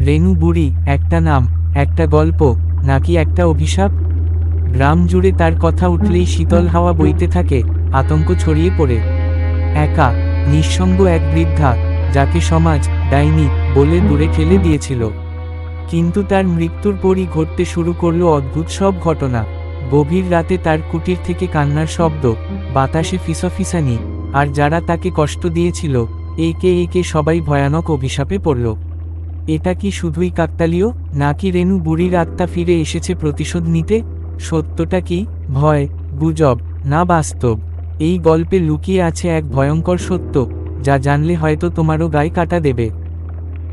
রেনু বুড়ি একটা নাম, একটা গল্প, নাকি একটা অভিশাপ? গ্রাম জুড়ে তার কথা উঠলেই শীতল হাওয়া বইতে থাকে, আতঙ্ক ছড়িয়ে পড়ে। একা, নিঃসঙ্গ এক বৃদ্ধা, যাকে সমাজ ডাইনি বলে দূরে ঠেলে দিয়েছিল। কিন্তু তার মৃত্যুর পরই ঘটতে শুরু করলো অদ্ভুত সব ঘটনা। গভীর রাতে তার কুটির থেকে কান্নার শব্দ, বাতাসে ফিসফিসানি, আর যারা তাকে কষ্ট দিয়েছিল একে একে সবাই ভয়ানক অভিশাপে পড়ল। এটা কি শুধুই কাকতালীয়, নাকি রেনু বুড়ির আত্মা ফিরে এসেছে প্রতিশোধ নিতে? সত্যটা কি ভয়, গুজব, না বাস্তব? এই গল্পে লুকিয়ে আছে এক ভয়ঙ্কর সত্য, যা জানলে হয়তো তোমারও গায়ে কাটা দেবে।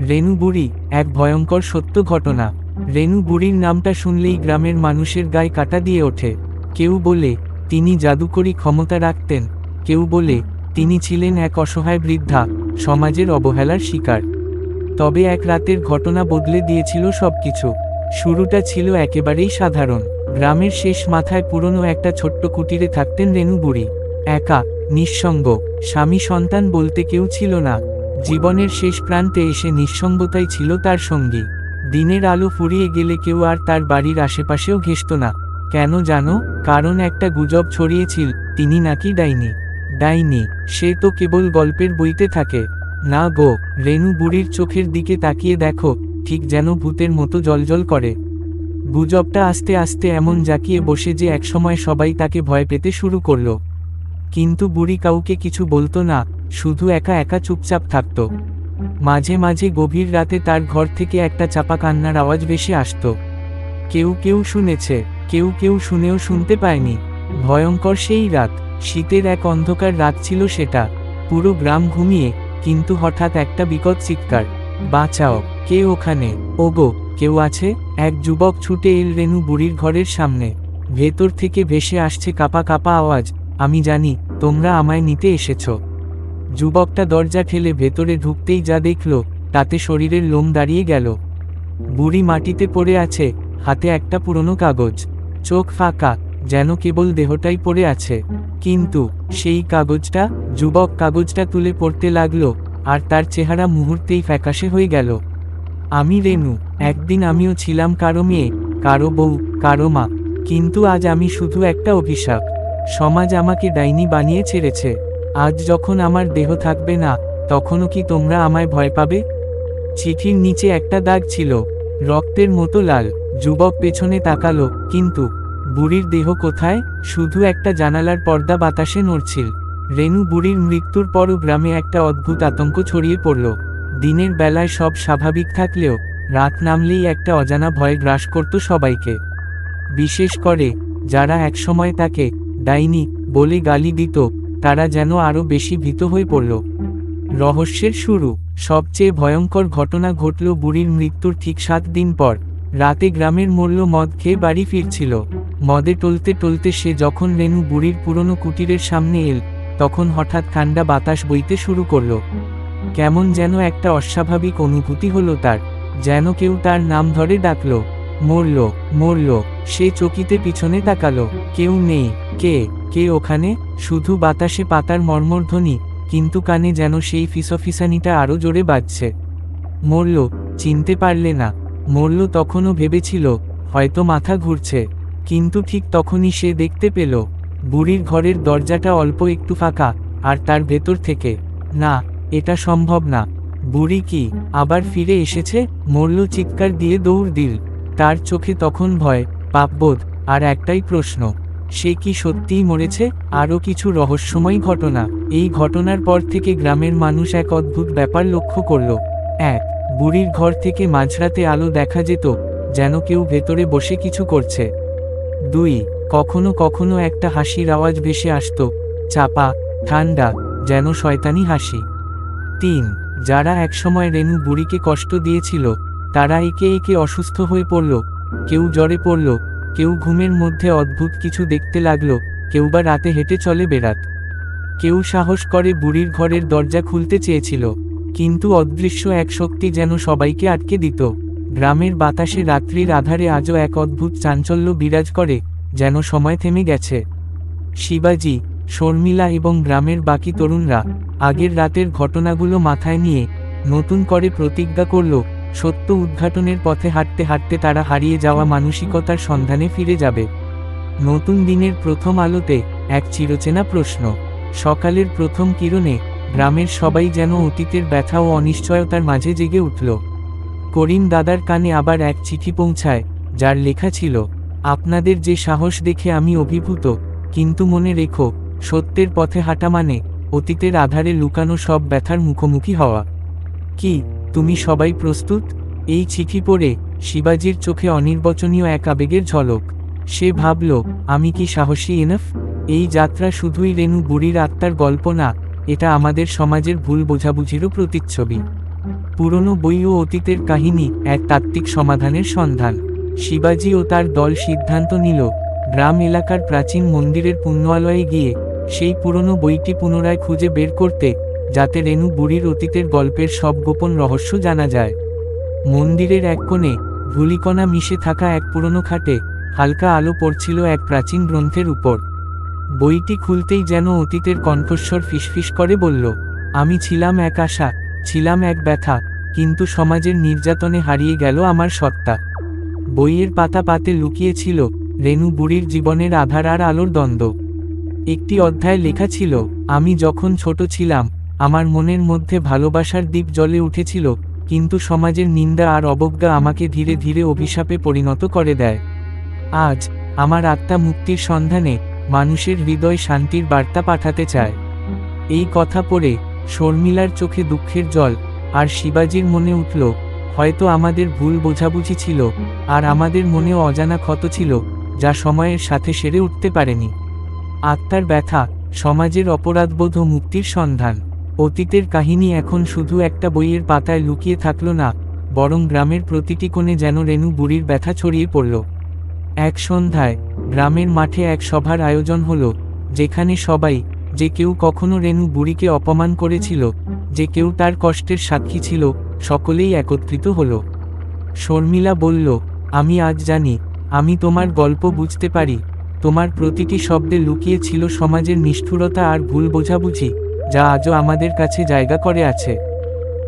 রেনু বুড়ি, এক ভয়ঙ্কর সত্য ঘটনা। রেনু বুড়ির নামটা শুনলেই গ্রামের মানুষের গায়ে কাটা দিয়ে ওঠে। কেউ বলে তিনি জাদুকরী ক্ষমতা রাখতেন, কেউ বলে তিনি ছিলেন এক অসহায় বৃদ্ধা, সমাজের অবহেলার শিকার। তবে এক রাতের ঘটনা বদলে দিয়েছিল সবকিছু। শুরুটা ছিল একেবারেই সাধারণ। গ্রামের শেষ মাথায় পুরনো একটা ছোট্ট কুটিরে থাকতেন রেনু বুড়ি। একা, নিঃসঙ্গ, স্বামী সন্তান বলতে কেউ ছিল না। জীবনের শেষ প্রান্তে এসে নিঃসঙ্গতাই ছিল তার সঙ্গী। দিনের আলো ফুরিয়ে গেলে কেউ আর তার বাড়ির আশেপাশেও ঘেঁষত না। কেন জানো? কারণ একটা গুজব ছড়িয়েছিল তিনি নাকি ডাইনি। ডাইনি? সে তো কেবল গল্পের বইতে থাকে। না গো, রেনু বুড়ির চোখের দিকে তাকিয়ে দেখো, ঠিক যেন ভূতের মতো জ্বলজ্বল করে। গুজবটা আস্তে আস্তে এমন জাঁকিয়ে বসে যে একসময় সবাই তাকে ভয় পেতে শুরু করল। কিন্তু বুড়ি কাউকে কিছু বলতো না, শুধু একা একা চুপচাপ থাকত। মাঝে মাঝে গভীর রাতে তার ঘর থেকে একটা চাপা কান্নার আওয়াজ ভেসে আসত। কেউ কেউ শুনেছে, কেউ কেউ শুনেও শুনতে পায়নি। ভয়ঙ্কর সেই রাত, শীতের এক অন্ধকার রাত ছিল সেটা। পুরো গ্রাম ঘুমিয়ে, কিন্তু হঠাৎ একটা বিকট চিৎকার, বাঁচাও, কে ওখানে? ওগো, কেউ আছে? এক যুবক ছুটে এল রেনু বুড়ির ঘরের সামনে। ভেতর থেকে ভেসে আসছে কাঁপা কাঁপা আওয়াজ, আমি জানি তোমরা আমায় নিতে এসেছ। যুবকটা দরজা ঠেলে ভেতরে ঢুকতেই যা দেখল, তাতে শরীরের লোম দাঁড়িয়ে গেল। বুড়ি মাটিতে পড়ে আছে, হাতে একটা পুরনো কাগজ। চোখ ফাঁকা, যেন কেবল দেহটাই পড়ে আছে। কিন্তু সেই কাগজটা, যুবক কাগজটা তুলে পড়তে লাগলো, আর তার চেহারা মুহূর্তেই ফ্যাকাশে হয়ে গেল। আমি রেনু, একদিন আমিও ছিলাম কারো মেয়ে, কারো বউ, কারো মা। কিন্তু আজ আমি শুধু একটা অভিশাপ। সমাজ আমাকে ডাইনি বানিয়ে ছেড়েছে। আজ যখন আমার দেহ থাকবে না, তখনও কি তোমরা আমায় ভয় পাবে? চিঠির নিচে একটা দাগ ছিল, রক্তের মতো লাল। যুবক পেছনে তাকালো, কিন্তু বুড়ির দেহ কোথায়? শুধু একটা জানালার পর্দা বাতাসে নড়ছিল। রেনু বুড়ির মৃত্যুর পরও গ্রামে একটা অদ্ভুত আতঙ্ক ছড়িয়ে পড়ল। দিনের বেলায় সব স্বাভাবিক থাকলেও রাত নামলেই একটা অজানা ভয় গ্রাস করত সবাইকে। বিশেষ করে যারা একসময় তাকে ডাইনি বলে গালি দিত, তারা যেন আরও বেশি ভীত হয়ে পড়ল। রহস্যের শুরু। সবচেয়ে ভয়ঙ্কর ঘটনা ঘটল বুড়ির মৃত্যুর ঠিক 7 দিন পর। রাতে গ্রামের মোড়ল মদ খেয়ে বাড়ি ফিরছিল। মদে টলতে টলতে সে যখন রেনু বুড়ির পুরনো কুটিরের সামনে এল, তখন হঠাৎ ঠান্ডা বাতাস বইতে শুরু করল। কেমন যেন একটা অস্বাভাবিক অনুভূতি হলো তার, যেন কেউ তার নাম ধরে ডাকল, মরল, মরল। সে চকিতে পিছনে তাকালো, কেউ নেই। কে কে ওখানে? শুধু বাতাসে পাতার মর্মরধ্বনি, কিন্তু কানে যেন সেই ফিসফিসানিটা আরও জোরে বাজছে। মরল, চিনতে পারলে না? মরল তখনও ভেবেছিল হয়তো মাথা ঘুরছে, কিন্তু ঠিক তখনই সে দেখতে পেল বুড়ির ঘরের দরজাটা অল্প একটু ফাঁকা, আর তার ভেতর থেকে, না, এটা সম্ভব না। বুড়ি কি আবার ফিরে এসেছে? মরল চিৎকার দিয়ে দৌড় দিল। তার চোখে তখন ভয়, পাপবোধ, আর একটাই প্রশ্ন, সে কি সত্যিই মরেছে? আরও কিছু রহস্যময় ঘটনা। এই ঘটনার পর থেকে গ্রামের মানুষ এক অদ্ভুত ব্যাপার লক্ষ্য করল। 1. বুড়ির ঘর থেকে মাঝরাতে আলো দেখা যেত, যেন কেউ ভেতরে বসে কিছু করছে। 2. কখনো কখনো একটা হাসির আওয়াজ ভেসে আসত, চাপা, ঠান্ডা, যেন শয়তানি হাসি। 3. যারা একসময় রেনু বুড়িকে কষ্ট দিয়েছিল, তারা একে একে অসুস্থ হয়ে পড়ল। কেউ জ্বরে পড়ল, কেউ ঘুমের মধ্যে অদ্ভুত কিছু দেখতে লাগলো, কেউ বা রাতে হেঁটে চলে বেড়াত। কেউ সাহস করে বুড়ির ঘরের দরজা খুলতে চেয়েছিল, কিন্তু অদৃশ্য এক শক্তি যেন সবাইকে আটকে দিত। গ্রামের বাতাসে রাত্রির আধারে আজও এক অদ্ভুত চাঞ্চল্য বিরাজ করে, যেন সময় থেমে গেছে। শিবাজি, শর্মিলা এবং গ্রামের বাকি তরুণরা আগের রাতের ঘটনাগুলো মাথায় নিয়ে নতুন করে প্রতিজ্ঞা করল, সত্য উদ্ঘাটনের পথে হাঁটতে হাঁটতে তারা হারিয়ে যাওয়া মানসিকতার সন্ধানে ফিরে যাবে। নতুন দিনের প্রথম আলোতে এক চিরচেনা প্রশ্ন। সকালের প্রথম কিরণে গ্রামের সবাই যেন অতীতের ব্যথা ও অনিশ্চয়তার মাঝে জেগে উঠল। করিম দাদার কানে আবার এক চিঠি পৌঁছায়, যার লেখা ছিল, আপনাদের যে সাহস দেখে আমি অভিভূত, কিন্তু মনে রেখো, সত্যের পথে হাঁটা মানে অতীতের আধারে লুকানো সব ব্যথার মুখোমুখি হওয়া। কি তুমি সবাই প্রস্তুত? এই চিঠি পড়ে শিবাজির চোখে অনির্বচনীয় এক আবেগের ঝলক। সে ভাবল, আমি কি সাহসী এনাফ? এই যাত্রা শুধুই রেণু বুড়ির আত্মার গল্প না, এটা আমাদের সমাজের ভুল বোঝাবুঝিরও প্রতিচ্ছবি। পুরনো বই ও অতীতের কাহিনী এক তাত্ত্বিক সমাধানের সন্ধান। শিবাজি ও তার দল সিদ্ধান্ত নিল, গ্রাম এলাকার প্রাচীন মন্দিরের পুণ্যালয়ে গিয়ে সেই পুরনো বইটি পুনরায় খুঁজে বের করতে, যাতে রেণু বুড়ির অতীতের গল্পের সব গোপন রহস্য জানা যায়। মন্দিরের এক কোণে ধূলিকণা মিশে থাকা এক পুরনো খাটে হালকা আলো পড়ছিল এক প্রাচীন গ্রন্থের উপর। বইটি খুলতেই যেন অতীতের কণ্ঠস্বর ফিসফিস করে বলল, আমি ছিলাম এক আশা, ছিলাম এক ব্যথা, কিন্তু সমাজের নির্যাতনে হারিয়ে গেল আমার সত্তা। বইয়ের পাতা পাতে লুকিয়ে ছিল রেণু বুড়ির জীবনের আধার আর আলোর দ্বন্দ্ব। একটি অধ্যায় লেখা ছিল, আমি যখন ছোট ছিলাম, আমার মনের মধ্যে ভালোবাসার দ্বীপ জ্বলে উঠেছিল, কিন্তু সমাজের নিন্দা আর অবজ্ঞা আমাকে ধীরে ধীরে অভিশাপে পরিণত করে দেয়। আজ আমার আত্মা মুক্তির সন্ধানে মানুষের হৃদয় শান্তির বার্তা পাঠাতে চায়। এই কথা পড়ে শর্মিলার চোখে দুঃখের জল, আর শিবাজির মনে উঠল, হয়তো আমাদের ভুল বোঝাবুঝি ছিল, আর আমাদের মনেও অজানা ক্ষত ছিল, যা সময়ের সাথে সেরে উঠতে পারেনি। আত্মার ব্যথা, সমাজের অপরাধবোধ ও মুক্তির সন্ধান। অতীতের কাহিনী এখন শুধু একটা বইয়ের পাতায় লুকিয়ে থাকল না, বরং গ্রামের প্রতিটি কোণে যেন রেণু বুড়ির ব্যথা ছড়িয়ে পড়ল। এক সন্ধ্যায় গ্রামের মাঠে এক সভার আয়োজন হলো, যেখানে সবাই, যে কেউ কখনো রেণু বুড়িকে অপমান করেছিল, যে কেউ তার কষ্টের সাক্ষী ছিল, সকলেই একত্রিত হলো। শর্মিলা বলল, আমি আজ জানি, আমি তোমার গল্প বুঝতে পারি। তোমার প্রতিটি শব্দে লুকিয়ে ছিল সমাজের নিষ্ঠুরতা আর ভুল বোঝাবুঝি, যা আজও আমাদের কাছে জায়গা করে আছে।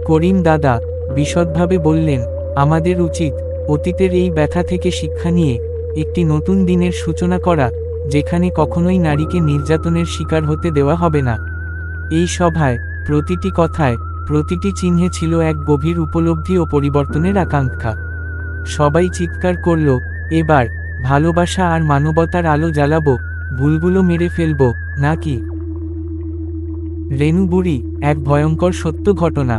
করিম দাদা বিশদভাবে বললেন, আমাদের উচিত অতীতের এই ব্যথা থেকে শিক্ষা নিয়ে একটি নতুন দিনের সূচনা করা, যেখানে কখনোই নারীকে নির্যাতনের শিকার হতে দেওয়া হবে না। এই সভায় প্রতিটি কথায়, প্রতিটি চিহ্নে ছিল এক গভীর উপলব্ধি ও পরিবর্তনের আকাঙ্ক্ষা। সবাই চিৎকার করল, এবার ভালোবাসা আর মানবতার আলো জ্বালাবো, ভুলগুলো মেরে ফেলবো, নাকি? রেণু বুড়ি এক ভয়ঙ্কর সত্য ঘটনা।